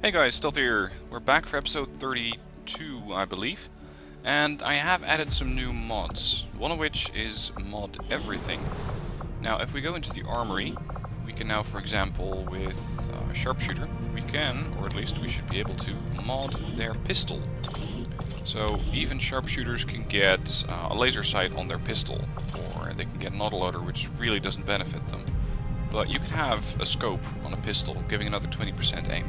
Hey guys, Stealth here. We're back for episode 32, I believe. And I have added some new mods, one of which is mod everything. Now, if we go into the armory, we can now, for example, with sharpshooter, we can, or at least we should be able to, mod their pistol. So even sharpshooters can get a laser sight on their pistol, or they can get an autoloader, which really doesn't benefit them. But you can have a scope on a pistol, giving another 20% aim.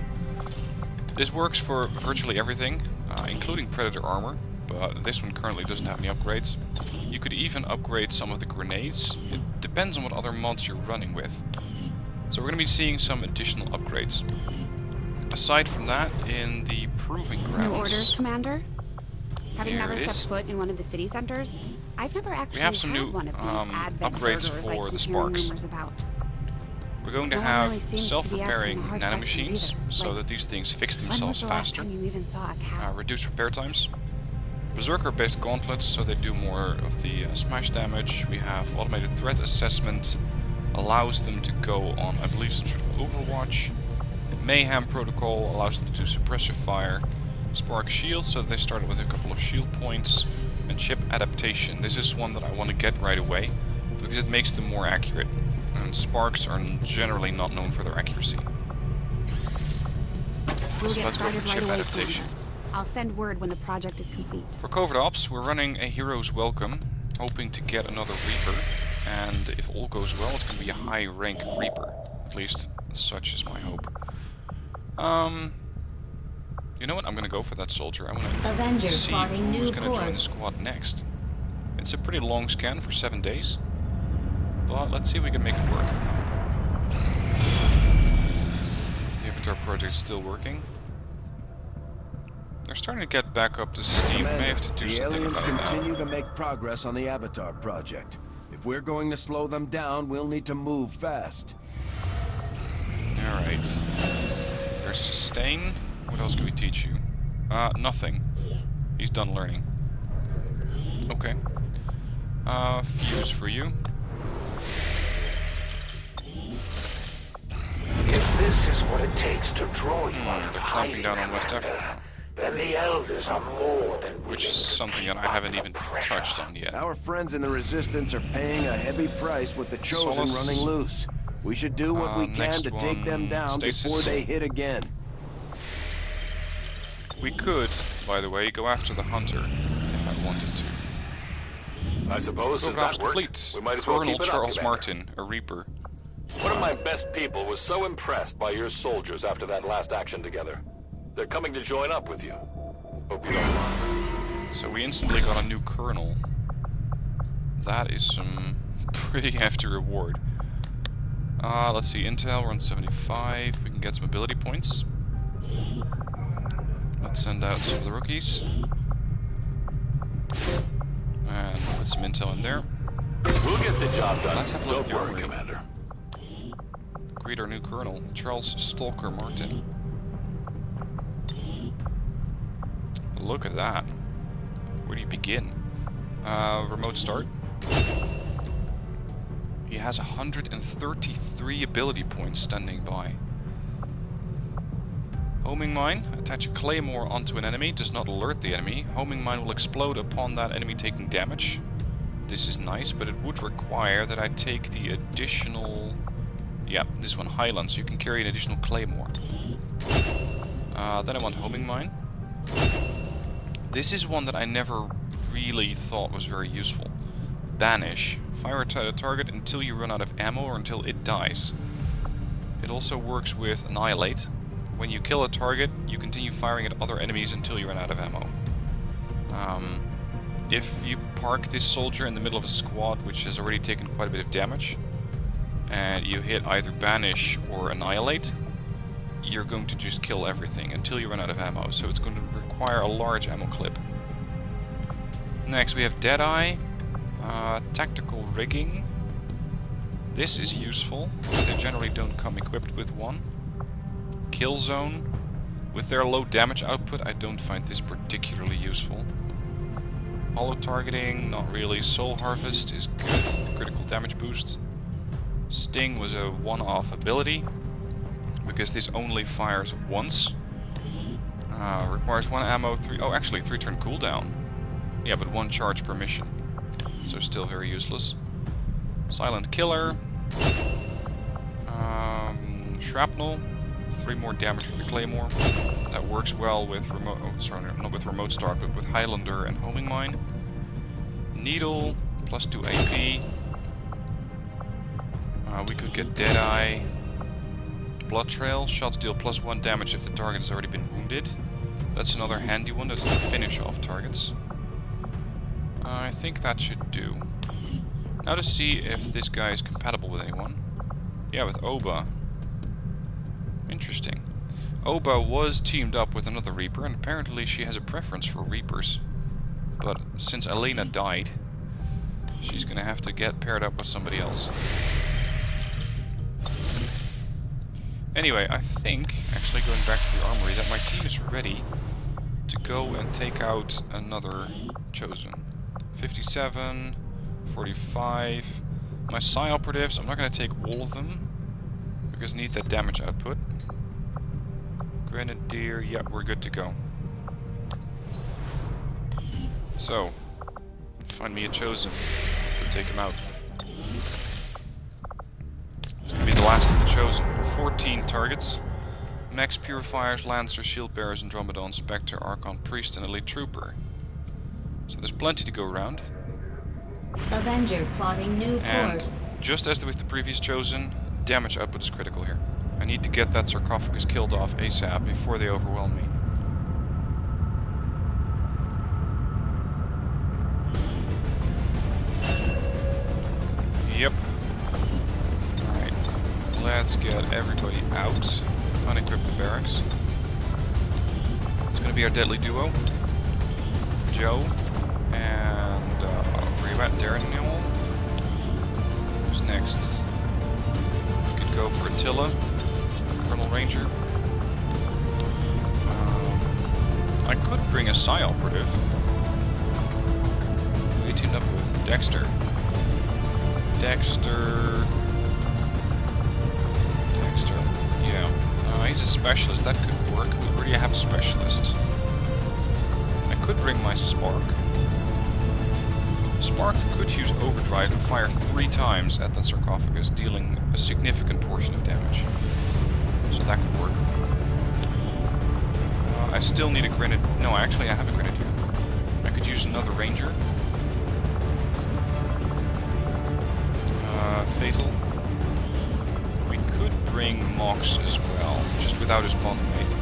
This works for virtually everything, including Predator armor, but this one currently doesn't have any upgrades. You could even upgrade some of the grenades. It depends on what other mods you're running with. So we're going to be seeing some additional upgrades. Aside from that, in the Proving Grounds... New orders, Commander? Having Here never it is. stepped foot in one of the city centers, I've never actually We have some had new one of these advent upgrades burgers I for keep the hearing sparks. rumors about. We're going to No one have really seems to be self-repairing asking hard nanomachines, questions either. so Like, that these things fix When was themselves the last faster. time you even saw a cow? Reduce repair times. Berserker-based gauntlets, so they do more of the smash damage. We have automated threat assessment, allows them to go on, I believe, some sort of overwatch. Mayhem protocol allows them to do suppressive fire. Spark shield, so they started with a couple of shield points. And chip adaptation. This is one that I want to get right away, because it makes them more accurate. And sparks are generally not known for their accuracy. We'll So get let's go started for right chip away, adaptation. Commander. I'll send word when the project is complete. For Covert Ops, we're running a Hero's Welcome, hoping to get another Reaper. And if all goes well, it's going to be a high rank Reaper. At least, such is my hope. You know what? I'm going to go for that soldier. I want to see who's going to join the squad next. It's a pretty long scan for 7 days. But let's see if we can make it work. The Avatar project's still working. They're starting to get back up to steam. We may have to do something about the aliens that. continue to make progress on the Avatar project. If we're going to slow them down, we'll need to move fast. Alright. There's sustain. What else can we teach you? Nothing. He's done learning. Okay. Fuse for you. If this is what it takes to draw you out of They're hiding, clamping down on West Commander, Africa, then the elders are more than which is willing something to that I keep haven't up even the pressure. touched on yet. Our friends in the Resistance are paying a heavy price with the Chosen Solace. running loose. We should do what we can Next to take them one, down Stasis. before they hit again. We could, by the way, go after the Hunter, if I wanted to. I suppose since Covert Ops that worked, complete. we might as well Colonel keep it up, Charles Commander. Martin, a Reaper. One of my best people was so impressed by your soldiers after that last action together. They're coming to join up with you. Hope you don't mind. So we instantly got a new Colonel. That is some pretty hefty reward. Let's see, Intel, we're on 75. We can get some ability points. Let's send out some of the rookies. And put some intel in there. We'll get the job done. Let's have a look at Don't the worry, armory. Commander. Greet our new Colonel, Charles Stalker Martin. Look at that. Where do you begin? Remote start. He has 133 ability points standing by. Homing mine. Attach a claymore onto an enemy. Does not alert the enemy. Homing mine will explode upon that enemy taking damage. This is nice, but it would require that I take the additional... Yeah, this one, Highland, so you can carry an additional claymore. Then I want homing mine. This is one that I never really thought was very useful. Banish. Fire at a target until you run out of ammo or until it dies. It also works with Annihilate. When you kill a target, you continue firing at other enemies until you run out of ammo. If you park this soldier in the middle of a squad which has already taken quite a bit of damage, and you hit either Banish or Annihilate, you're going to just kill everything until you run out of ammo, so it's going to require a large ammo clip. Next we have Deadeye. Tactical rigging. This is useful. They generally don't come equipped with one. Kill zone. With their low damage output, I don't find this particularly useful. Hollow targeting, not really. Soul Harvest is good. Critical damage boost. Sting was a one-off ability, because this only fires once. Requires 1 ammo, 3... Oh, actually 3 turn cooldown. Yeah, but 1 charge per mission. So still very useless. Silent Killer. Shrapnel. 3 more damage with the Claymore. That works well with remote... Oh, sorry, not with remote start, but with Highlander and Homing Mine. Needle. Plus 2 AP. We could get Deadeye. Blood Trail. Shots deal plus 1 damage if the target has already been wounded. That's another handy one. That's a finish off targets. I think that should do. Now to see if this guy is compatible with anyone. Yeah, with Oba. Interesting. Oba was teamed up with another Reaper, and apparently she has a preference for Reapers. But since Elena died, she's gonna have to get paired up with somebody else. Anyway, I think, actually going back to the armory, that my team is ready to go and take out another Chosen. 57, 45. My Psi Operatives, I'm not going to take all of them, because I need that damage output. Grenadier, yeah, we're good to go. So, find me a Chosen. Let's go take him out. It's going to be the last of the Chosen. 14 targets. Max Purifiers, Lancer, Shield Bearers, Andromedon, Spectre, Archon, Priest, and Elite Trooper. So there's plenty to go around. Avenger plotting new And course. just as with the previous Chosen, damage output is critical here. I need to get that sarcophagus killed off ASAP before they overwhelm me. Yep. Alright. Let's get everybody out. Unequip the barracks. It's going to be our deadly duo. Joe and where you at, Darren Newell? Who's next? We could go for Attila, Colonel Ranger. I could bring a Psi Operative. We teamed up with Dexter. Dexter, yeah. He's a specialist. That could work. We already have a specialist. I could bring my Spark. Spark could use Overdrive and fire 3 times at the sarcophagus, dealing a significant portion of damage. So that could work. I still need a Grenadier. No, actually I have a Grenadier. I could use another Ranger. Fatal. We could bring Mox as well, just without his bond mate.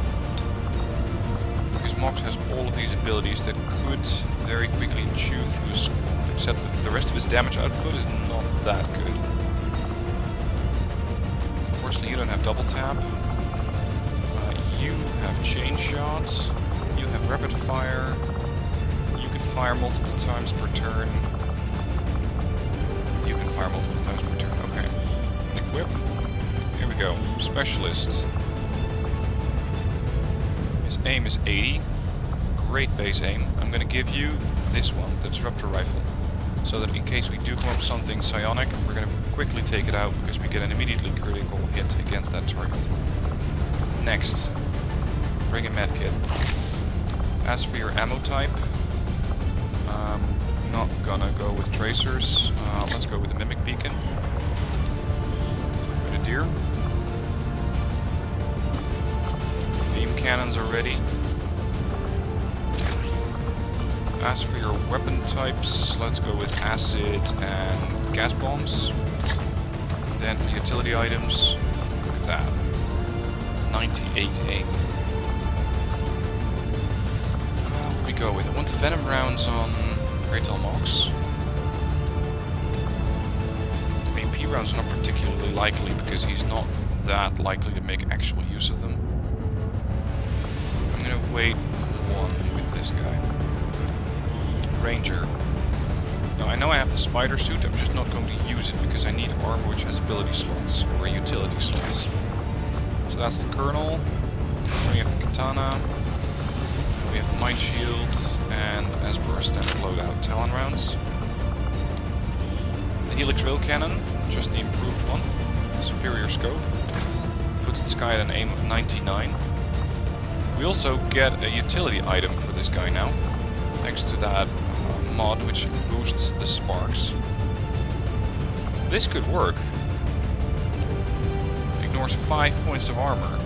Because Mox has all of these abilities that could very quickly chew through a squad, except that the rest of his damage output is not that good. Unfortunately, you don't have double tap. You have chain shot. You have rapid fire. You can fire multiple times per turn. You can fire multiple times per turn. Okay. And equip. Here we go. Specialist. His aim is 80. Great base aim. I'm going to give you this one, the Disruptor Rifle. So that in case we do come up something psionic, we're going to quickly take it out because we get an immediately critical hit against that target. Next. Bring a medkit. As for your ammo type, not gonna go with tracers. Let's go with the Mimic Beacon. Grenadier. Beam cannons are ready. As for your weapon types, let's go with acid and gas bombs. And then for utility items, look at that. 98 aim. What do we go with? I want the venom rounds on Raytel Mox. AP rounds are not particularly likely because he's not that likely to make actual use of them. I'm gonna wait one with this guy. Ranger. Now I know I have the spider suit, I'm just not going to use it because I need armor which has ability slots or utility slots. So that's the Colonel. We have the Katana. We have the Mind Shield, and as per our standard loadout, Talon rounds. The Helix Rail Cannon, just the improved one. Superior scope. Puts the sky at an aim of 99. We also get a utility item for this guy now, thanks to that mod which boosts the sparks. This could work. Ignores 5 points of armor.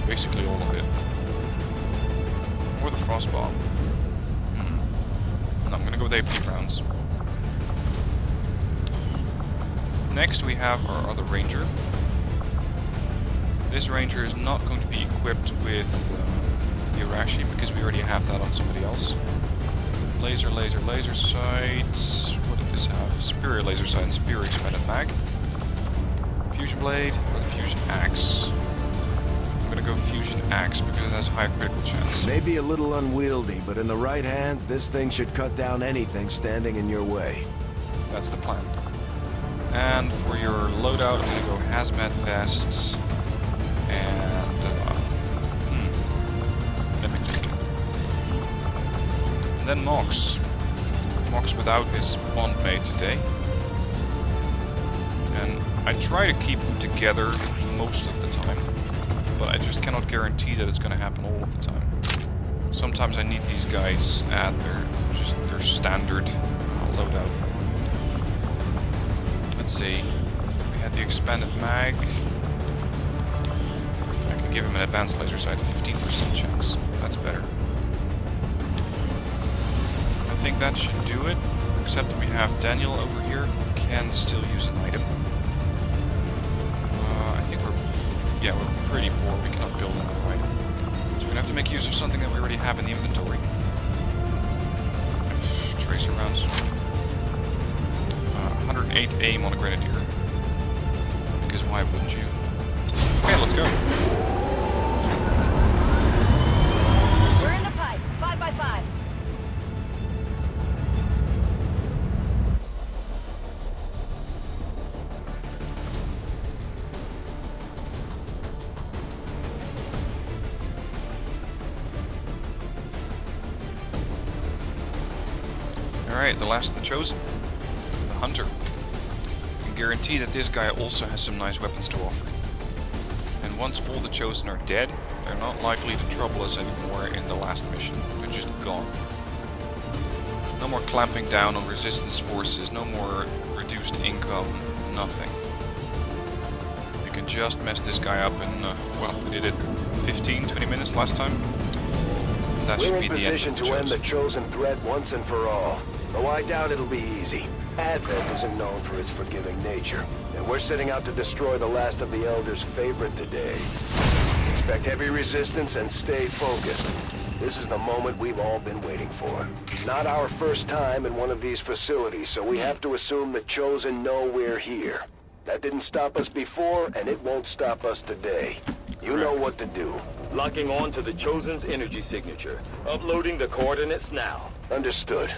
Basically all of it. Or the frostbomb. No, I'm gonna go with AP rounds. Next we have our other ranger. This ranger is not going to be equipped with the Arashi because we already have that on somebody else. Laser sights. What did this have? Superior laser sight and superior expanded mag. Fusion blade or the fusion axe. I'm gonna go fusion axe because it has higher critical chance. Maybe a little unwieldy, but in the right hands, this thing should cut down anything standing in your way. That's the plan. And for your loadout, I'm gonna go hazmat vests and let me think. And then Mox. Mox without his bondmate today. And I try to keep them together most of the time, but I just cannot guarantee that it's going to happen all of the time. Sometimes I need these guys at their standard loadout. Let's see. We had the expanded mag. I can give him an advanced laser sight, 15% chance. That's better. I think that should do it, except that we have Daniel over here who can still use an item. I think we're pretty poor. We cannot build another item. So we're gonna have to make use of something that we already have in the inventory. Tracer rounds. 108 aim on a grenadier. Because why wouldn't you? Okay, let's go. We're in the pipe. 5x5. Alright, the last of the Chosen. The Hunter. I can guarantee that this guy also has some nice weapons to offer. And once all the Chosen are dead, they're not likely to trouble us anymore in the last mission. They're just gone. No more clamping down on resistance forces, no more reduced income, nothing. You can just mess this guy up in, well, we did it 15-20 minutes last time. And that should be the end of the We're in position to end the Chosen threat once and for all. Though I doubt it'll be easy. Advent isn't known for its forgiving nature, and we're setting out to destroy the last of the Elder's favorite today. Expect heavy resistance and stay focused. This is the moment we've all been waiting for. Not our first time in one of these facilities, so we have to assume the Chosen know we're here. That didn't stop us before, and it won't stop us today. You know what to do. Locking on to the Chosen's energy signature. Uploading the coordinates now. Understood.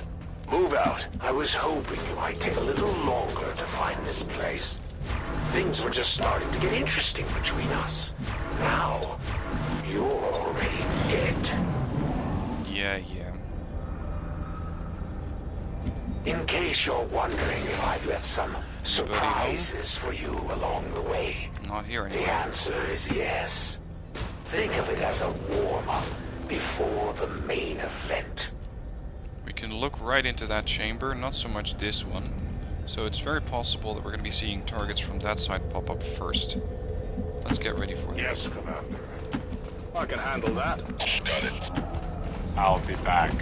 Move out. I was hoping you might take a little longer to find this place. Things were just starting to get interesting between us. Now, you're already dead. Yeah. In case you're wondering if I've left some surprises for you along the way, Not here the anymore. answer is yes. Think of it as a warm-up before the main event. We can look right into that chamber, not so much this one. So it's very possible that we're going to be seeing targets from that side pop up first. Let's get ready for them. Yes, Commander. I can handle that. Got it. I'll be back.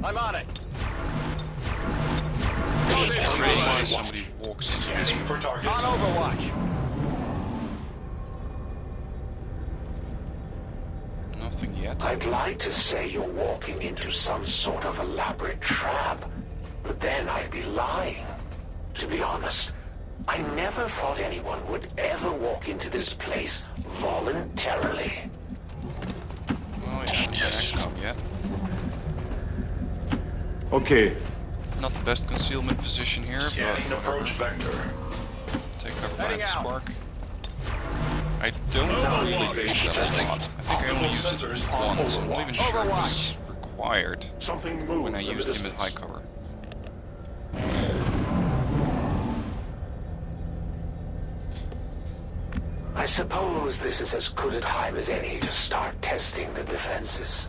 I'm on it. Already why somebody walks into this Scanning for room. targets. On Overwatch. Nothing yet. I'd like to say you're walking into some sort of elaborate trap, but then I'd be lying. To be honest, I never thought anyone would ever walk into this place voluntarily. Oh yeah, not XCOM yet. Okay. Not the best concealment position here, but Scanning approach whatever. vector. Take cover by Heading the out. spark. I don't really use that a lot. I think I only used it once. I'm not even sure it was required Something moves when I in the used him at distance. high cover. I suppose this is as good a time as any to start testing the defenses.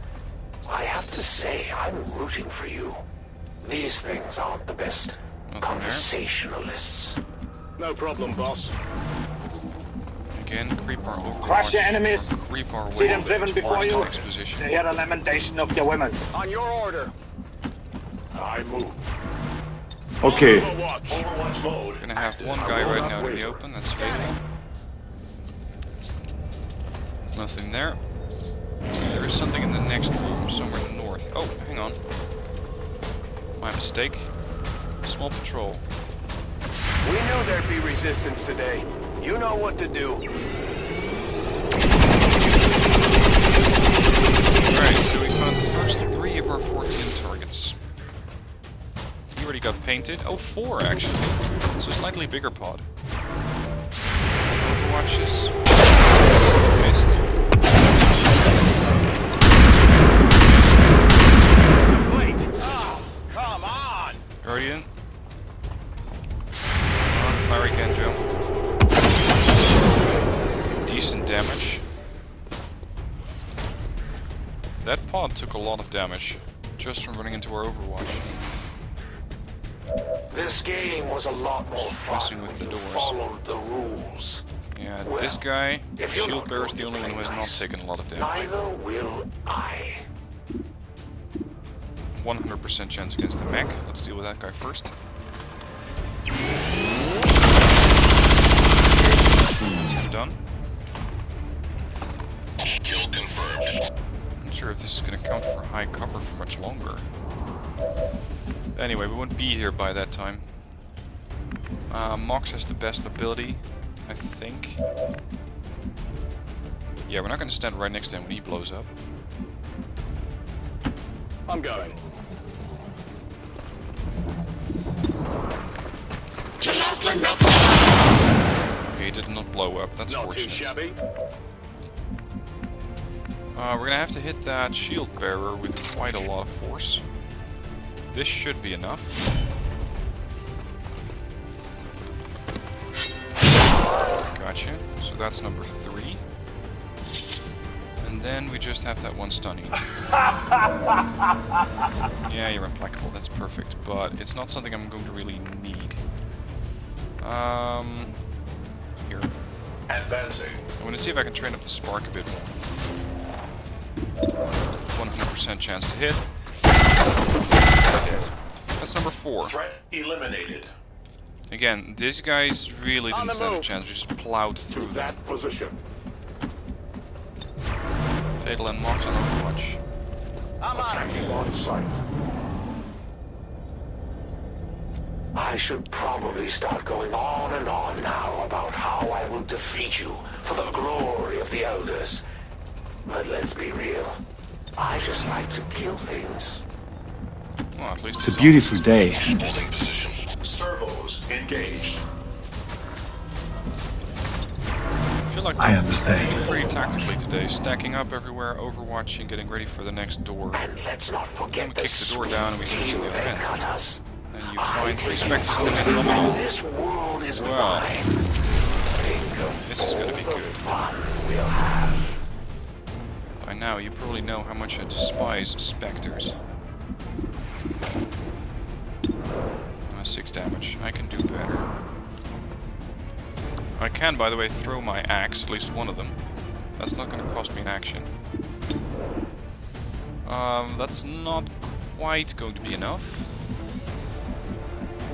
I have to say, I'm rooting for you. These things aren't the best conversationalists. No problem, boss. Again, creep our overwatch. Crush your enemies. Creep our See way them driven before towards you. the exposition. They hear the lamentation of the women. On your order. I move. Okay. Overwatch mode. Gonna have one guy right now in the open. That's fatal. Nothing there. There is something in the next room, somewhere north. Oh, hang on. My mistake. Small patrol. We knew there'd be resistance today. You know what to do. Alright, so we found the first 3 of our 14 targets. He already got painted. Oh, 4 actually. So slightly bigger pod. Overwatches. Missed. Oh, come on! Guardian. Come on, fire again, Joe. Decent damage. That pod took a lot of damage just from running into our Overwatch. This game was a lot more fun Messing with the when you doors. followed the rules. Yeah, Well, this guy, if you're Shield not Bearer, is going the only to one who has play not nice, taken a lot of damage. Neither will I. 100% chance against the mech. Let's deal with that guy first. That's him done. Kill confirmed. Not sure if this is going to count for high cover for much longer. Anyway, we won't be here by that time. Mox has the best mobility, I think. Yeah, we're not going to stand right next to him when he blows up. I'm going. Okay, he did not blow up. That's Not fortunate. too shabby. We're gonna have to hit that shield bearer with quite a lot of force. This should be enough. Gotcha. So that's number 3. And then we just have that one stunning. Yeah, you're implacable. That's perfect. But it's not something I'm going to really need. Here. Advancing. I want to see if I can train up the spark a bit more. 100% chance to hit. That's number 4. Threat eliminated. Again, these guys really didn't stand a chance. We just plowed through them. Position. Fatal and Mox on Overwatch. I'm on it. On site. I should probably start going on and on now about how I will defeat you for the glory of the Elders. But let's be real. I just like to kill things. Well, at least It's a beautiful day. Holding position. Servos engaged. I feel like I we're understand. pretty tactically today, stacking up everywhere, overwatching, getting ready for the next door. And let's not Then forget we the kick the door down and we switch to the other end. cut us. And you find 3 specters in the mid-terminal. This world is Well, mine. Think of this is gonna be all the good. fun we'll have. By now, you probably know how much I despise specters. 6 damage. I can do better. I can, by the way, throw my axe, at least one of them. That's not going to cost me an action. That's not quite going to be enough.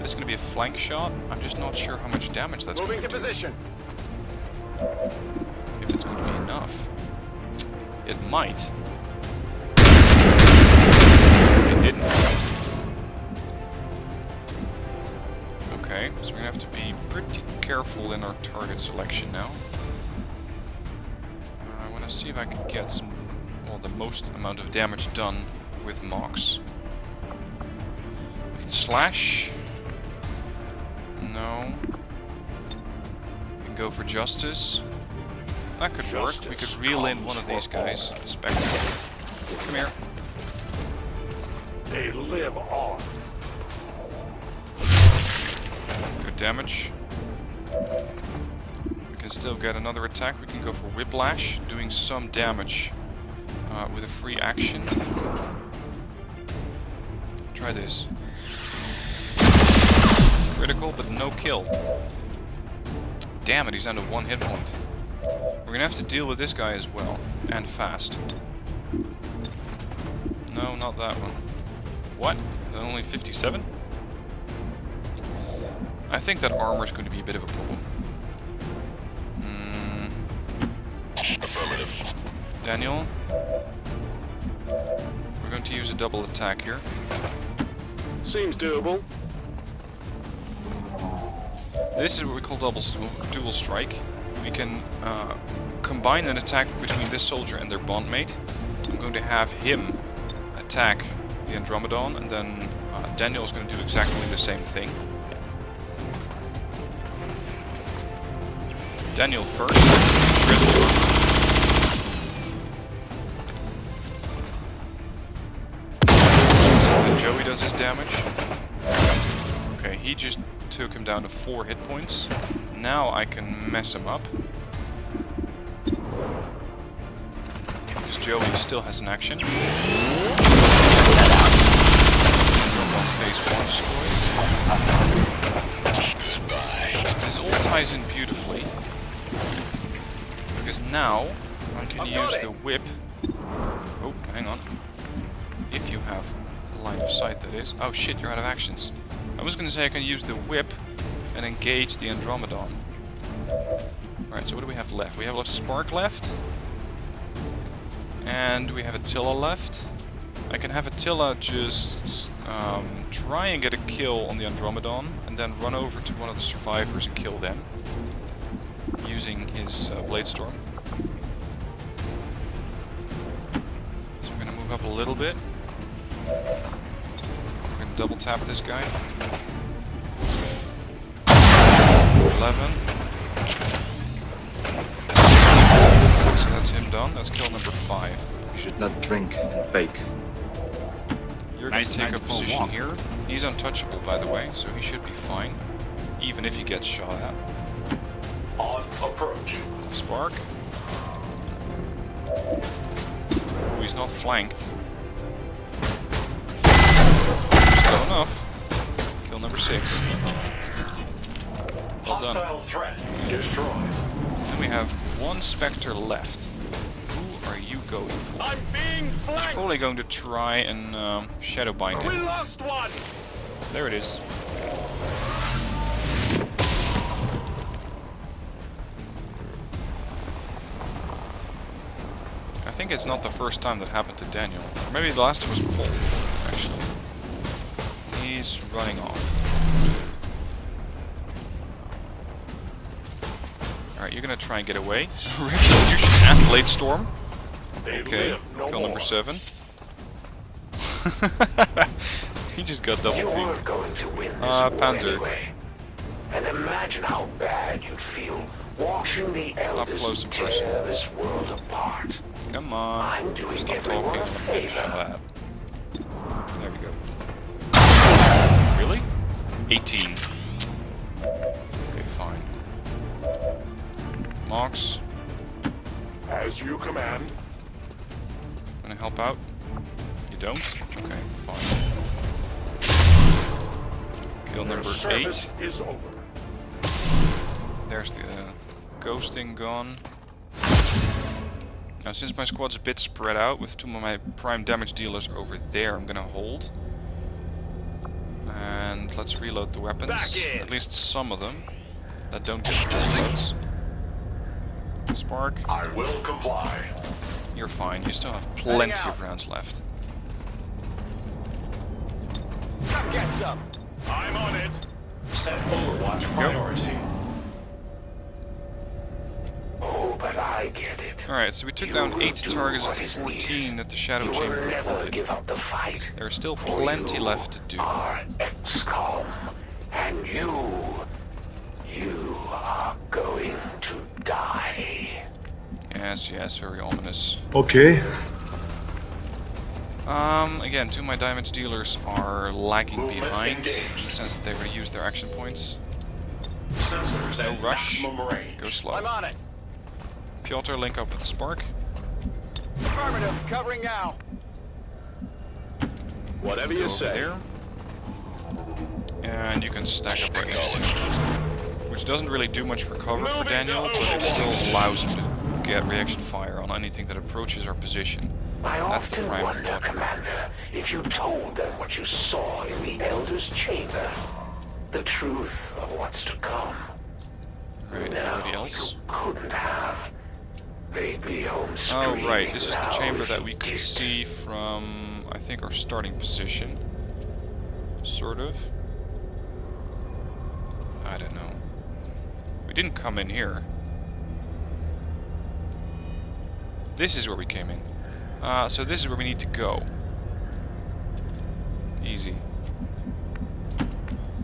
It's going to be a flank shot. I'm just not sure how much damage that's Moving going to to do. position. If it's going to be enough. It might. It didn't. Okay, so we're going to have to be pretty careful in our target selection now. I want to see if I can get some, well, the most amount of damage done with Mox. We can slash. No. We can go for Justice. That could work. We could reel in one of these guys. Spectre. Come here. They live on. Good damage. We can still get another attack. We can go for Whiplash, doing some damage with a free action. Try this. Critical, but no kill. Damn it, he's down to 1 hit point. We're gonna have to deal with this guy as well, and fast. No, not that one. What? Is that only 57? I think that armor is going to be a bit of a problem. Affirmative. Daniel, we're going to use a double attack here. Seems doable. This is what we call dual strike. We can combine an attack between this soldier and their bondmate. I'm going to have him attack the Andromedon, and then Daniel is going to do exactly the same thing. Daniel first. Shreds the armor. And Joey does his damage. Okay, he just took him down to 4 hit points. Now I can mess him up. Because Joey still has an action. Phase 1 destroyed. This all ties in beautifully. Because now I can use the whip. Oh, hang on. If you have line of sight, that is. Oh shit, you're out of actions. I was going to say I can use the whip and engage the Andromedon. Alright, so what do we have left? We have a Spark left. And we have Attila left. I can have Attila just try and get a kill on the Andromedon, and then run over to one of the survivors and kill them. Using his Blade Storm. So we're going to move up a little bit. We're going to double tap this guy. 11. So that's him done. That's kill number 5. You should not drink and bake. You're going to take a position here. He's untouchable, by the way, so he should be fine. Even if he gets shot at. On approach. Spark. Oh, he's not flanked. Still enough. Kill number 6. Well done. Hostile threat destroyed. And we have 1 Spectre left. Who are you going for? I'm being He's flanked! probably going to try and shadow bind We him. lost one! There it is. I think it's not the first time that happened to Daniel. Or maybe the last was Paul, actually. He's running off. Alright, you're gonna try and get away. Retribution and Blade Storm. Okay, kill number 7. He just got double You teamed. weren't going to win this war Panzer. anyway. And imagine how bad you'd feel watching the elders close and tear personal. this world apart. Come on. I'm doing Stop everyone talking. a I'm gonna get favor. shot at. There we go. Really? 18. Okay, fine. Mox, As you command. wanna help out? You don't? Okay, fine. Kill number 8. Service is over. There's the ghosting gone. Now, since my squad's a bit spread out, with 2 of my prime damage dealers over there, I'm gonna hold. And let's reload the weapons. Back in. At least some of them that don't get reloads. Spark, I will comply. you're fine. You still have plenty of rounds left. Come get some. I'm on it. Set Overwatch priority. Oh, but I get it. Alright, so we took down 8 targets of the 14 that the Shadow You will Chamber never recorded. give up the fight. There's still For plenty you left to do. are XCOM, and you are going to die. Yes, yes, very ominous. Okay. Again, 2 of my damage dealers are lagging behind, in the sense that they already used their action points. sensors No at rush. maximum range. Go slow. I'm on it. Piotr, link up with the Spark. Affirmative. Covering now. Whatever Go you over say. there. And you can stack up right next to him. Which doesn't really do much for cover for Daniel, but it still allows him to get reaction fire on anything that approaches our position. That's the often prime wonder, thought here. Commander, if you told them what you saw in the Elder's chamber, the truth of what's to come. Right, No, anybody else? you couldn't have. They'd be home Oh, screaming right, this is the loud chamber if that you we could did. see from, I think, our starting position. Sort of. I don't know. We didn't come in here. This is where we came in. So this is where we need to go. Easy.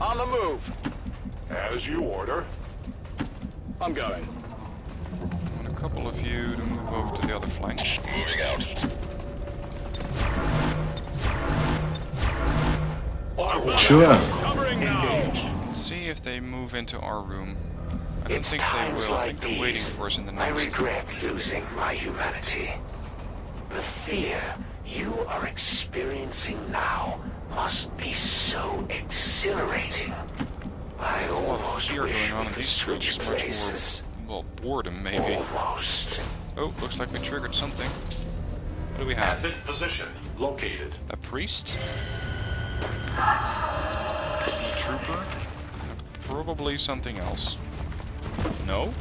On the move. As you order. I'm going. I want a couple of you to move over to the other flank. Moving out. Sure. Covering now. Let's see if they move into our room. I don't It's think they times will. I like think they're these waiting for us in the I next. regret losing my humanity. The fear you are experiencing now must be so exhilarating. I A lot of almost fear wish going on we in could these troops. switch Much more, places. well, boredom maybe. Almost. Oh, looks like we triggered something. What do we have? Advent position located. A priest? A trooper? Probably something else. No?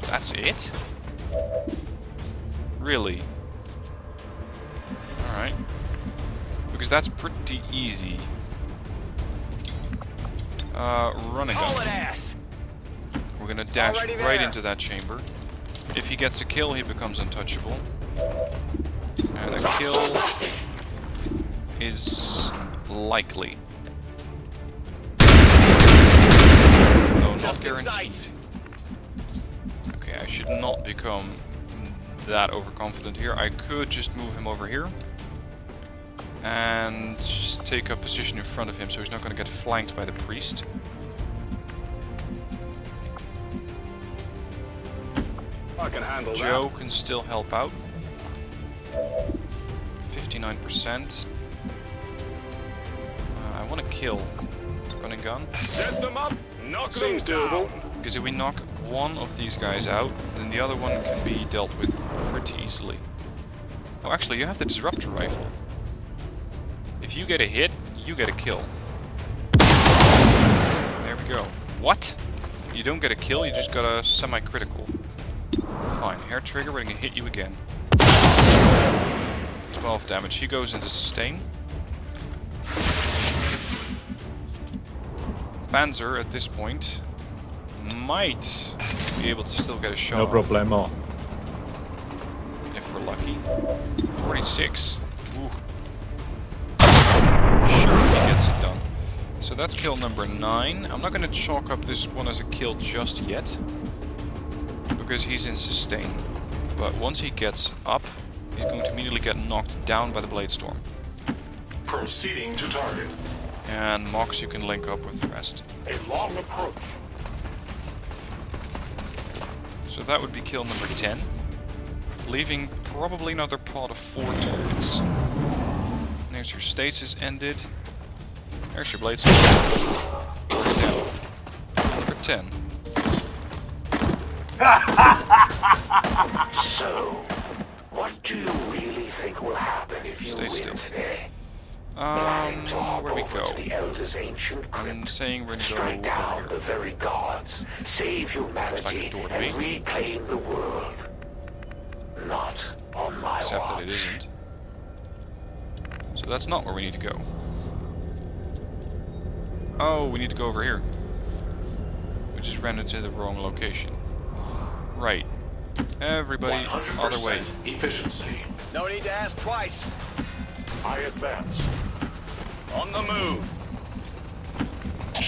That's it? Really? Alright. Because that's pretty easy. Run and Haul it gun. ass. We're gonna dash Already right there. into that chamber. If he gets a kill, he becomes untouchable. And a kill is likely. Though not Just in guaranteed. sight. Okay, I should not become that overconfident here. I could just move him over here. And just take a position in front of him so he's not going to get flanked by the priest. I can handle Joe can still help out. 59%. I want to kill. Gun and gun. that. Set them up. Knock them down. Because if we knock one of these guys out, then the other one can be dealt with pretty easily. Oh, actually, you have the disruptor rifle. If you get a hit, you get a kill. There we go. What? You don't get a kill, you just got a semi-critical. Fine, hair trigger, we're gonna hit you again. 12 damage. He goes into sustain. Panzer, at this point, might be able to still get a shot No off, problemo. if we're lucky. 46. Ooh. Sure, he gets it done. So that's kill number 9. I'm not going to chalk up this one as a kill just yet, because he's in sustain. But once he gets up, he's going to immediately get knocked down by the Blade Storm. Proceeding to target. And Mox, you can link up with the rest. A long approach. So that would be kill number 10. Leaving probably another pot of 4 targets. There's your stasis ended. There's your Blade Storm. Down. Number 10. So, what do you really think will happen if you Stay win still. today? Where do we go? The Elder's ancient I'm crypt, saying we're gonna go strike down over the here. very gods, save humanity, like a door to and be. reclaim the world. Not on my Except watch. that it isn't. So that's not where we need to go. Oh, we need to go over here. We just ran into the wrong location. Right. Everybody, other way. 100% efficiency. No need to ask twice. I advance. On the move.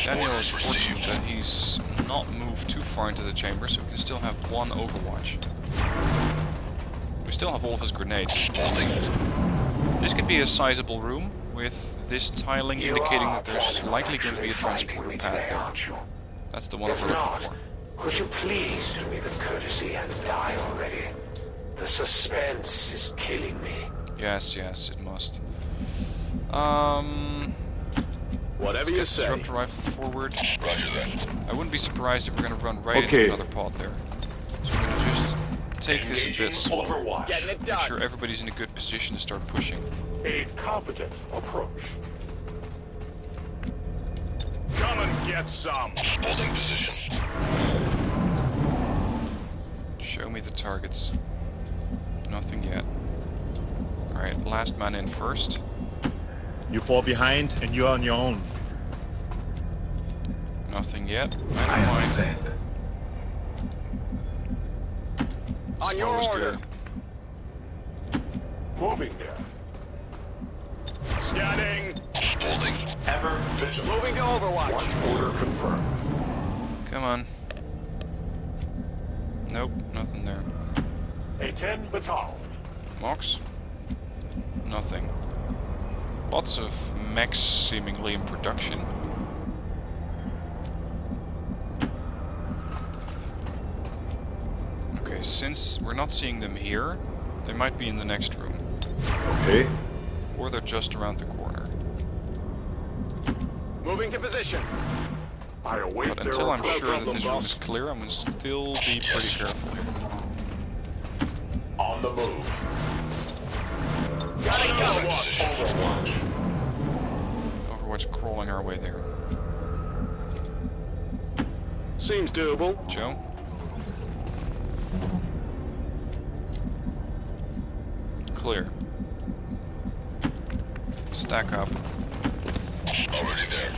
Daniel is fortunate that he's not moved too far into the chamber, so we can still have one overwatch. We still have all of his grenades as well. This could be a sizable room, with this tiling indicating that there's likely going to be a transporter pad there. That's the one If we're not, looking for. could you please do me the courtesy and die already? The suspense is killing me. Yes, yes, it must. Whatever Let's you get the say. disruptor rifle forward. Roger that. I wouldn't be surprised if we're going to run right Okay. into another pod there. So we're going to just take this a Engaging bit. Overwatch. Getting it Make done. sure everybody's in a good position to start pushing. A confident approach. Come and get some. Holding position. Show me the targets. Nothing yet. Alright, last man in first. You fall behind and you're on your own. Nothing yet. I understand. On your Slow is order. good. Moving there. Scanning. Holding. Ever vigilant. Moving to Overwatch. Watch order confirmed. Come on. Nope, nothing there. A-10 batal. Mox? Nothing. Lots of mechs seemingly in production. Okay, since we're not seeing them here, they might be in the next room. Okay. Or they're just around the corner. Moving to position. I await But their until I'm approach. sure that this room is clear, I'm going to still be pretty careful here. On the move. Gotta go. Overwatch. Overwatch crawling our way there. Seems doable. Joe? Clear. Stack up. Already there.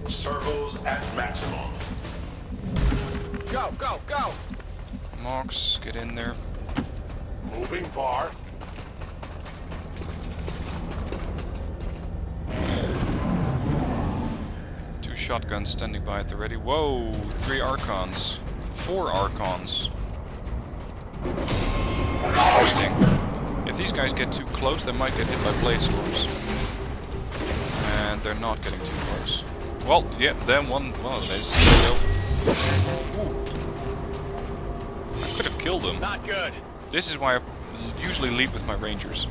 Servos at maximum. Go, go, go. Mox, get in there. Moving far. Two shotguns standing by at the ready. Whoa! 3 Archons. 4 Archons. Interesting. If these guys get too close, they might get hit by blade storms. And they're not getting too close. Well, yeah, then one of these. I could have killed them. Not good. This is why I usually lead with my rangers.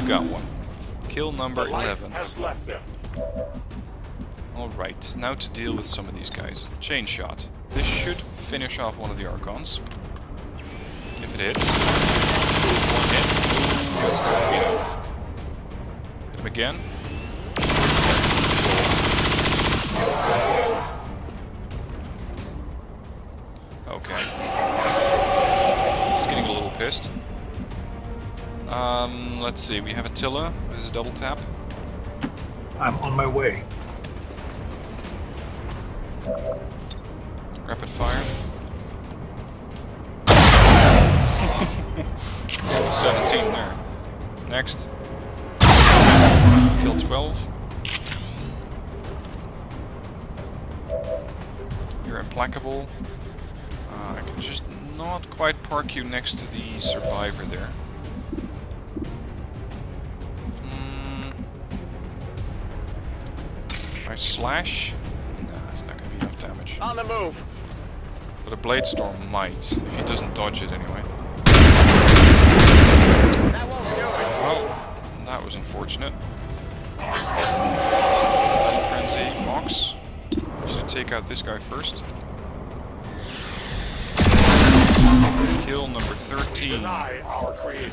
You got one. Kill number The light 11. has left them. Alright, now to deal with some of these guys. Chain shot. This should finish off one of the Archons. If it hits. One hit. That's not gonna be enough. Hit him again. Okay. He's getting a little pissed. Let's see, we have Attila with his double tap. I'm on my way. Rapid fire. 17 there. Next. Kill 12. You're implacable. I can just not quite park you next to the survivor there. If I slash, nah, it's not going to be enough damage. On the move. But a blade storm might, if he doesn't dodge it anyway. That won't do it. Well, that was unfortunate. Battle Frenzy, Mox. I should take out this guy first. Kill number 13. Deny our creators.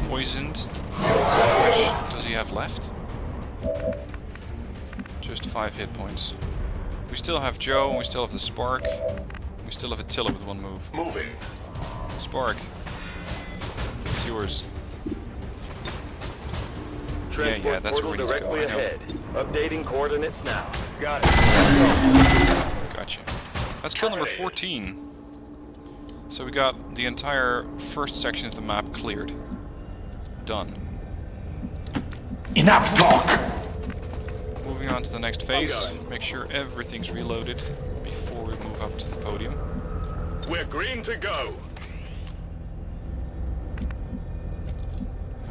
Poisoned. How much does he have left? Just 5 hit points. We still have Joe, and we still have the Spark. We still have Attila with 1 move. Moving. Spark. It's yours. Transport yeah, that's where portal we need to go. directly I know. ahead. Updating coordinates now. Got it. Gotcha. That's kill number 14. So we got the entire first section of the map cleared. Done. Enough talk! Moving on to the next phase. Make sure everything's reloaded before we move up to the podium. We're green to go.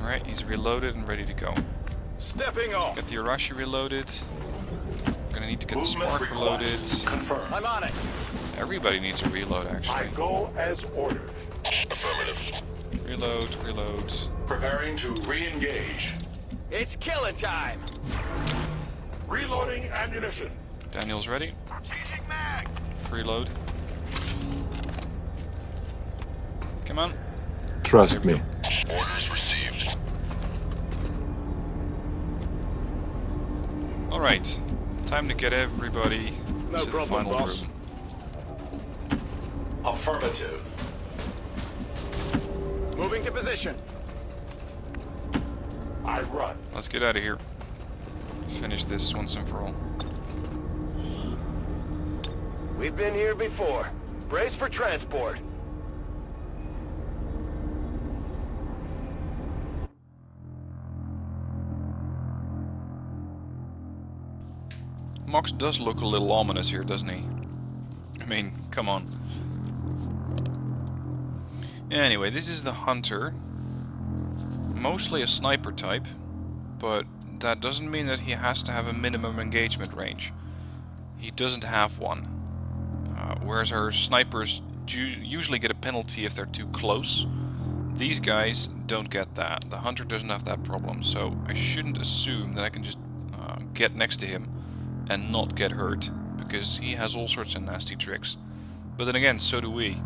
Alright, he's reloaded and ready to go. Stepping off. Get the Arashi reloaded. Gonna need to get the Movement Spark reloaded. request confirmed. I'm on it. Everybody needs a reload, I actually. go as ordered. Affirmative. Reload, reload. Preparing to re-engage. It's killing time. Reloading ammunition. Daniel's ready. Changing mag. Reload. Come on. Trust me. Orders received. Alright. Time to get everybody No to the problem, final boss. room. Affirmative. Moving to position. I run. Let's get out of here. Finish this once and for all. We've been here before. Brace for transport. Mox does look a little ominous here, doesn't he? I mean, come on. Anyway, this is the Hunter. Mostly a sniper type, but that doesn't mean that he has to have a minimum engagement range. He doesn't have one. Whereas our snipers usually get a penalty if they're too close. These guys don't get that. The Hunter doesn't have that problem, so I shouldn't assume that I can just get next to him and not get hurt, because he has all sorts of nasty tricks. But then again, so do we.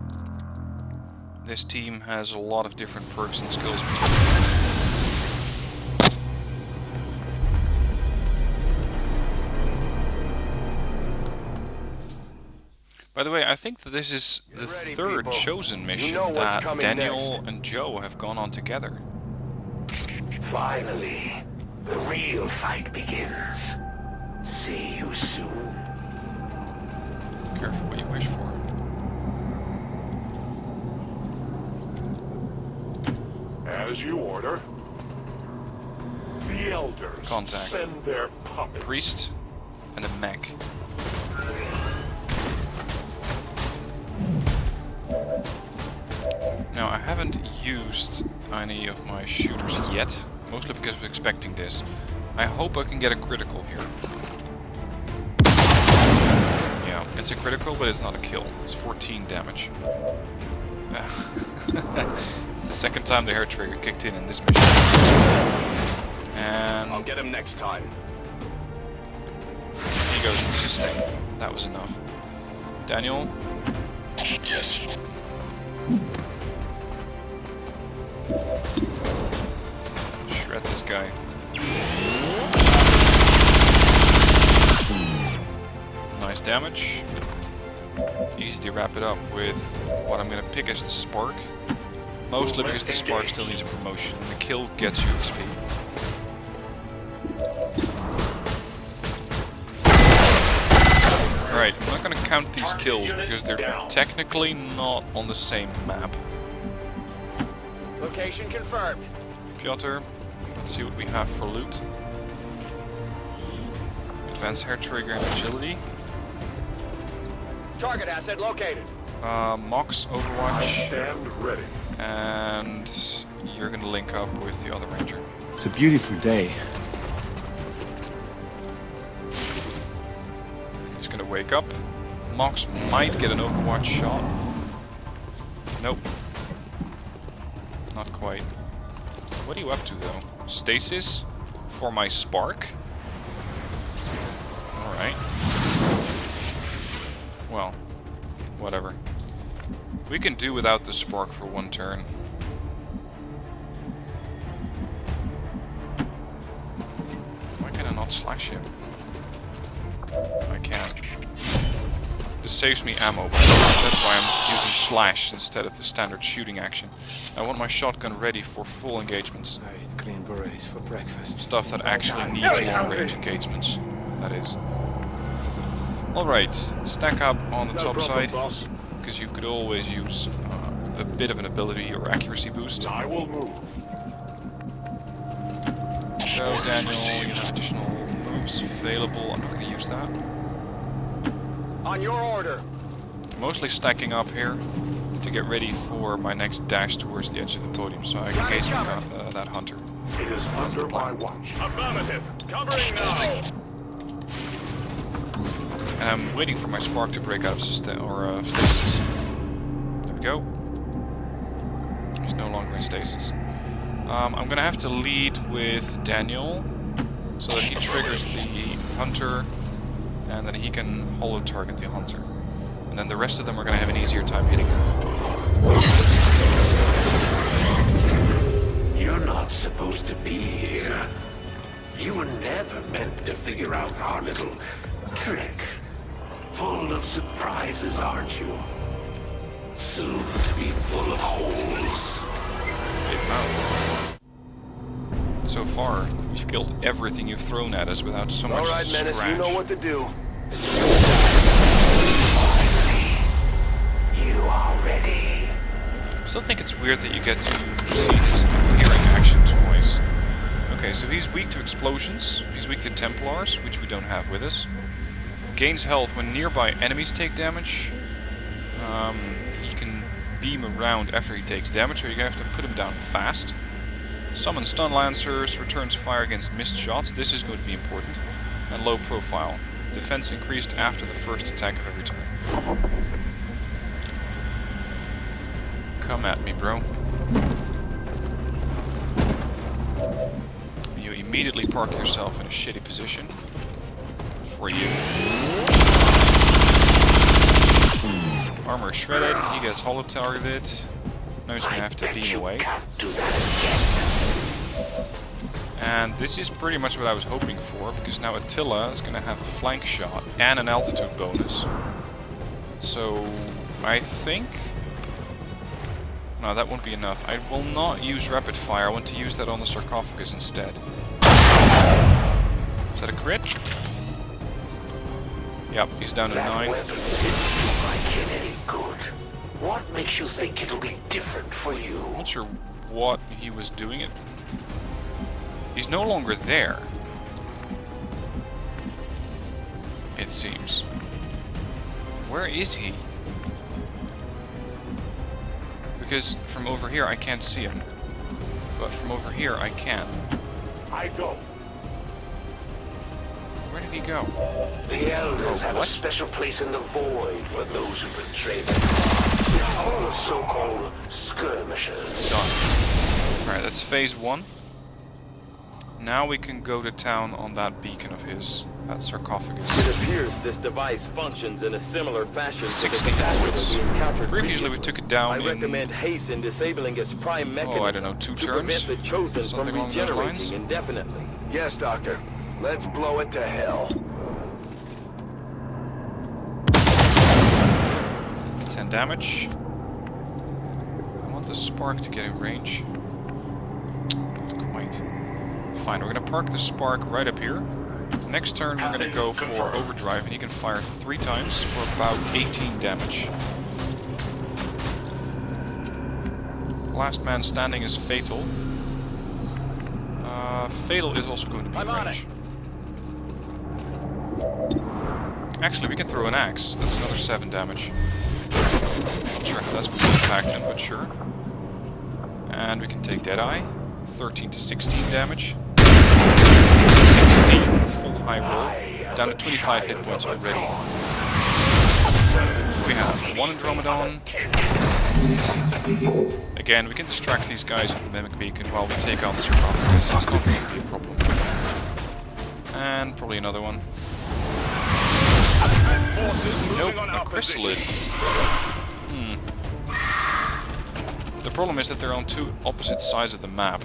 This team has a lot of different perks and skills. By the way, I think that this is the third Chosen mission that Daniel and Joe have gone on together. Finally, the real fight begins. See you soon. Careful what you wish for. As you order. The elders Contact. send their puppets. Priest and a mech. Now, I haven't used any of my shooters yet, mostly because I was expecting this. I hope I can get a critical here. Yeah, it's a critical, but it's not a kill. It's 14 damage. It's the second time the hair trigger kicked in this mission. And I'll get him next time. he goes into sustain. That was enough. Daniel? Yes. Shred this guy. Nice damage. Easy to wrap it up with what I'm gonna pick as the Spark. Mostly because the Spark still needs a promotion, and the kill gets you XP. Alright, I'm not gonna count these kills because they're technically not on the same map. Location confirmed. Piotr, let's see what we have for loot. Advanced hair trigger and agility. Target asset located. Mox, Overwatch, Stand ready. and you're gonna link up with the other ranger. It's a beautiful day. He's gonna wake up. Mox might get an Overwatch shot. Nope. Not quite. What are you up to though? Stasis? For my Spark? Alright. Well, whatever. We can do without the Spark for one turn. Why can I not slash him? I can't. This saves me ammo, that's why I'm using slash instead of the standard shooting action. I want my shotgun ready for full engagements. I eat green berets for breakfast. Stuff that actually needs long range engagements, that is. Alright, stack up on the top side, because you could always use a bit of an ability or accuracy boost. I will move. Joe, Daniel, you have additional moves available. I'm not going to use that. On your order. Mostly stacking up here. to get ready for my next dash towards the edge of the podium, so I can engage that hunter. It is That's the under my plan. watch. Affirmative. Covering now. And I'm waiting for my spark to break out of stasis. There we go. He's no longer in stasis. I'm gonna have to lead with Daniel, so that he triggers the hunter, and then he can holo target the hunter. And then the rest of them are gonna have an easier time hitting him. You're not supposed to be here. You were never meant to figure out our little trick. Full of surprises, aren't you? Soon to be full of holes. Big mouth. So far, you've killed everything you've thrown at us without so much Alright, scratch. Menace, you know what to do. You are ready. I still think it's weird that you get to see his appearing action twice. Okay, so he's weak to explosions, he's weak to Templars, which we don't have with us. Gains health when nearby enemies take damage. He can beam around after he takes damage, so you're gonna have to put him down fast. Summon stun lancers, returns fire against missed shots, this is going to be important. And low profile. Defense increased after the first attack of every turn. Come at me, bro. You immediately park yourself in a shitty position. For you. Armor shredded, he gets holo targeted. Now he's gonna have to beam away. And this is pretty much what I was hoping for, because now Attila is gonna have a flank shot and an altitude bonus. So I think... no, that won't be enough. I will not use rapid fire, I want to use that on the sarcophagus instead. Is that a crit? Yep, he's down to 9. What makes you think it'll be different for you? I'm not sure what he was doing it. He's no longer there. It seems. Where is he? Because from over here I can't see him. But from over here I can. I go. Where did he go? The Elders have a special place in the void for those who betray them. It's full of so-called skirmishers. Done. Alright, that's phase 1. Now we can go to town on that beacon of his, that sarcophagus. It appears this device functions in a similar fashion 60 to the points. that we encountered Previously we took it down I in... recommend haste in disabling its prime mechanism I don't know, 2 to turns? prevent the Chosen Something from along those lines? regenerating indefinitely. Yes, Doctor. Let's blow it to hell. 10 damage. I want the spark to get in range. Not quite. Fine, we're gonna park the spark right up here. Next turn we're gonna go for overdrive, and he can fire 3 times for about 18 damage. Last man standing is Fatal. Fatal is also going to be in range. Actually, we can throw an axe. That's another 7 damage. Not sure how that's going to impact him, but sure. And we can take Deadeye. 13 to 16 damage. 16 full high roll. Down to 25 hit points already. We have 1 Andromedon. Again, we can distract these guys with the Mimic Beacon while we take on the sarcophagus. That's not going to be a problem. And probably another one. Nope, a chrysalid. The problem is that they're on 2 opposite sides of the map,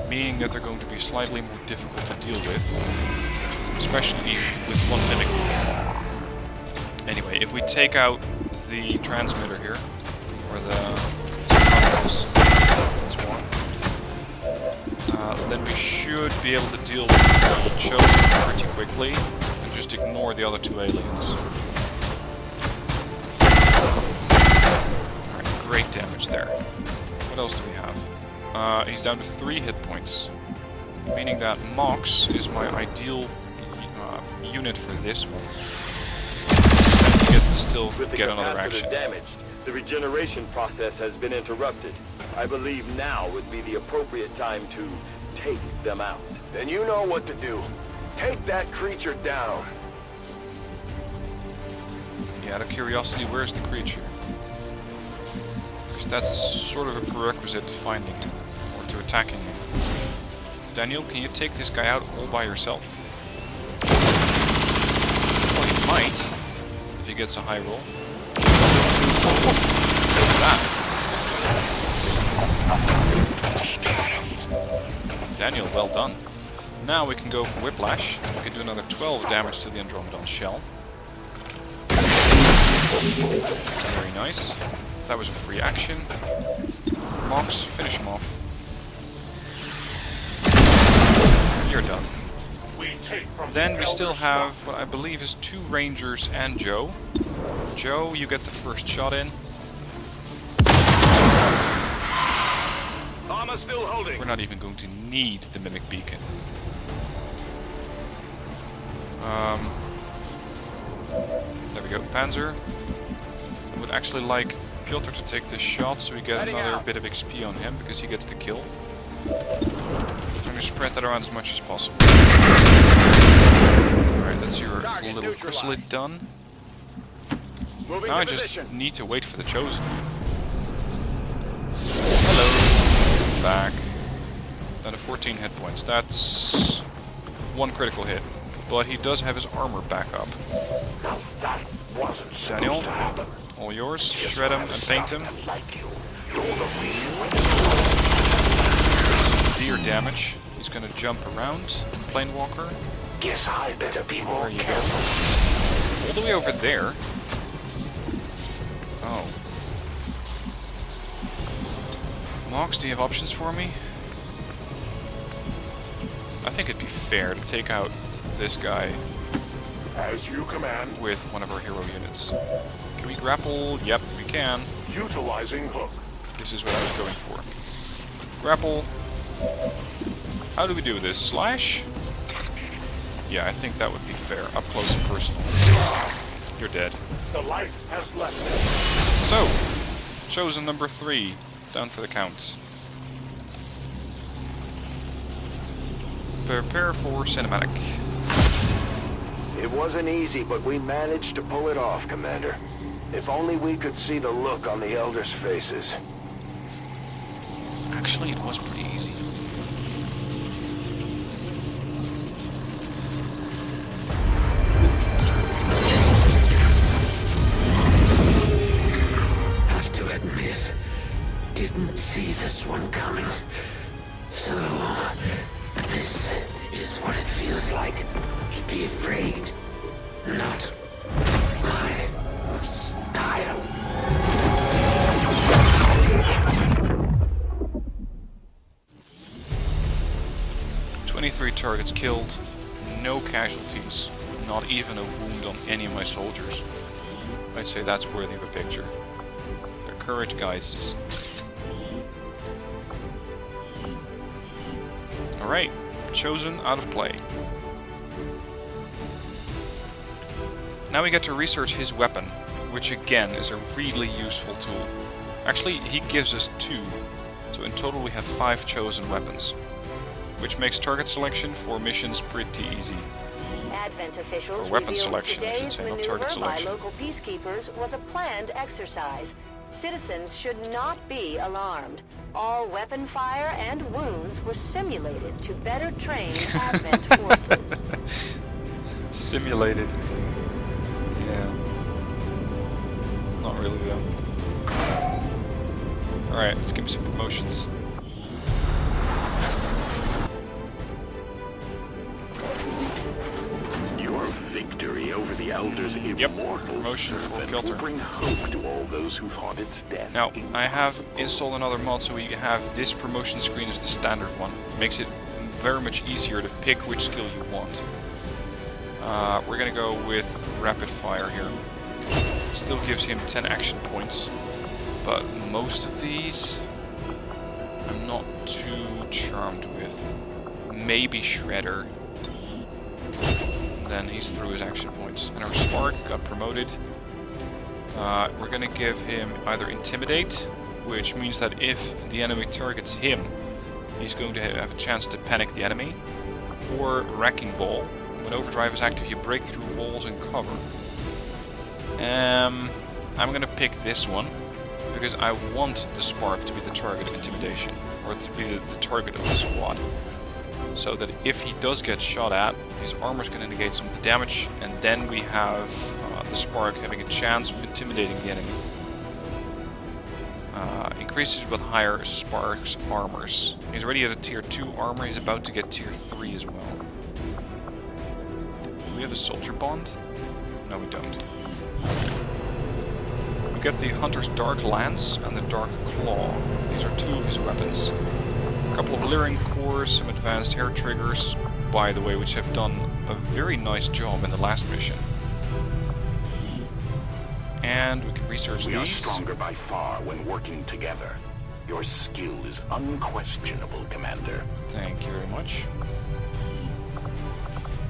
meaning that they're going to be slightly more difficult to deal with, especially with 1 Mimic. Anyway, if we take out the transmitter here, or the sarcophagus, that's 1, then we should be able to deal with the Chosen pretty quickly, and just ignore the other 2 aliens. Alright, great damage there. What else do we have? He's down to 3 hit points, meaning that Mox is my ideal unit for this one. Then he gets to still get another action. Damaged, The regeneration process has been interrupted. I believe now would be the appropriate time to take them out. Then you know what to do. Take that creature down. Yeah, out of curiosity, where's the creature? Because that's sort of a prerequisite to finding him, or to attacking him. Daniel, can you take this guy out all by yourself? Well, he might, if he gets a high roll. Look at that. Daniel, well done. Now we can go for Whiplash. We can do another 12 damage to the Andromedon shell. Very nice. That was a free action. Mox, finish him off. You're done. Then we still have what I believe is 2 Rangers and Joe. Joe, you get the first shot in. Armor still holding. We're not even going to need the Mimic Beacon. There we go, Panzer. I would actually like Piotr to take this shot so we get another bit of XP on him because he gets the kill. I'm going to spread that around as much as possible. Alright, that's your little chrysalid done. Now I just need to wait for the Chosen. Hello. Back. Down to 14 hit points. That's 1 critical hit. But he does have his armor back up. Daniel, all yours. Shred him and paint him. Severe damage. He's going to jump around. Planewalker. Guess I better be more There you go. careful. All the way over there. Oh. Mox, do you have options for me? I think it'd be fair to take out this guy As you command. with one of our hero units. Can we grapple? Yep, we can. Utilizing hook. This is what I was going for. Grapple. How do we do this? Slash? Yeah, I think that would be fair. Up close and personal. You're dead. The light has left me. So, Chosen number 3. Down for the count. Prepare for cinematic. It wasn't easy, but we managed to pull it off, Commander. If only we could see the look on the Elders' faces. Actually, it was pretty easy. Have to admit, didn't see this one coming. So, this is what it feels like to be afraid. Not my style. "23 targets killed, no casualties, not even a wound on any of my soldiers." I'd say that's worthy of a picture. Their courage guides us. Alright, Chosen out of play. Now we get to research his weapon, which again is a really useful tool. Actually, he gives us 2, so in total we have 5 chosen weapons, which makes target selection for missions pretty easy. Advent officials Or weapon revealed selection, I should today's say, not maneuver target selection. by local peacekeepers was a planned exercise. Citizens should not be alarmed. All weapon fire and wounds were simulated to better train Advent forces. Simulated. Yeah. Not really though. Alright, let's give me some promotions. Your victory over the Elders' immortal promotion for servant Piotr. will bring hope to all those who thought its death. Now, I have installed another mod so we have this promotion screen as the standard one. Makes it very much easier to pick which skill you want. We're gonna go with rapid fire here. Still gives him 10 action points, but most of these I'm not too charmed with. Maybe Shredder. Then he's through his action points. And our Spark got promoted. We're going to give him either Intimidate, which means that if the enemy targets him, he's going to have a chance to panic the enemy, or Wrecking Ball. When Overdrive is active, you break through walls and cover. I'm going to pick this one, because I want the Spark to be the target of Intimidation, or to be the target of the squad. So that if he does get shot at, his armor is going to negate some of the damage, and then we have the Spark having a chance of intimidating the enemy. Increases with higher Spark's armors. He's already at a tier 2 armor, he's about to get tier 3 as well. Do we have a soldier bond? No, we don't. We get the Hunter's Dark Lance and the Dark Claw. These are 2 of his weapons. A couple of Leering Cores, some advanced hair triggers, by the way, which have done a very nice job in the last mission. And we can research these. We are stronger by far when working together. Your skill is unquestionable, Commander. Thank you very much.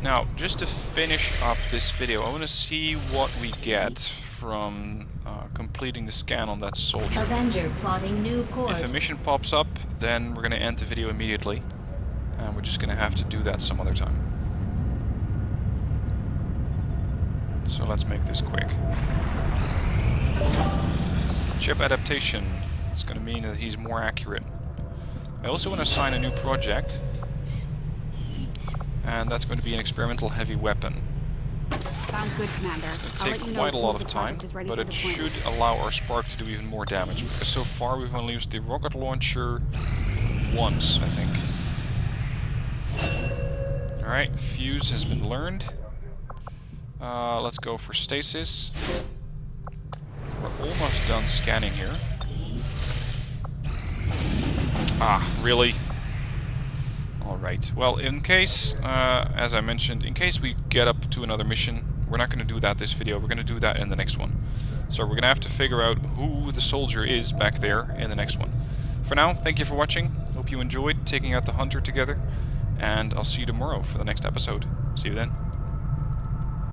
Now, just to finish up this video, I want to see what we get from completing the scan on that soldier. Avenger plotting new course. If a mission pops up, then we're going to end the video immediately. And we're just going to have to do that some other time. So let's make this quick. Chip adaptation. It's going to mean that he's more accurate. I also want to assign a new project. And that's going to be an experimental heavy weapon. Sounds good, Commander. It'll take quite a lot of time, but it should allow our Spark to do even more damage. Because so far we've only used the rocket launcher once, I think. Alright, fuse has been learned. Let's go for stasis. We're almost done scanning here. Ah, really? Alright, well, in case, as I mentioned, in case we get up to another mission, we're not going to do that this video, we're going to do that in the next one. So we're going to have to figure out who the soldier is back there in the next one. For now, thank you for watching, hope you enjoyed taking out the Hunter together, and I'll see you tomorrow for the next episode. See you then.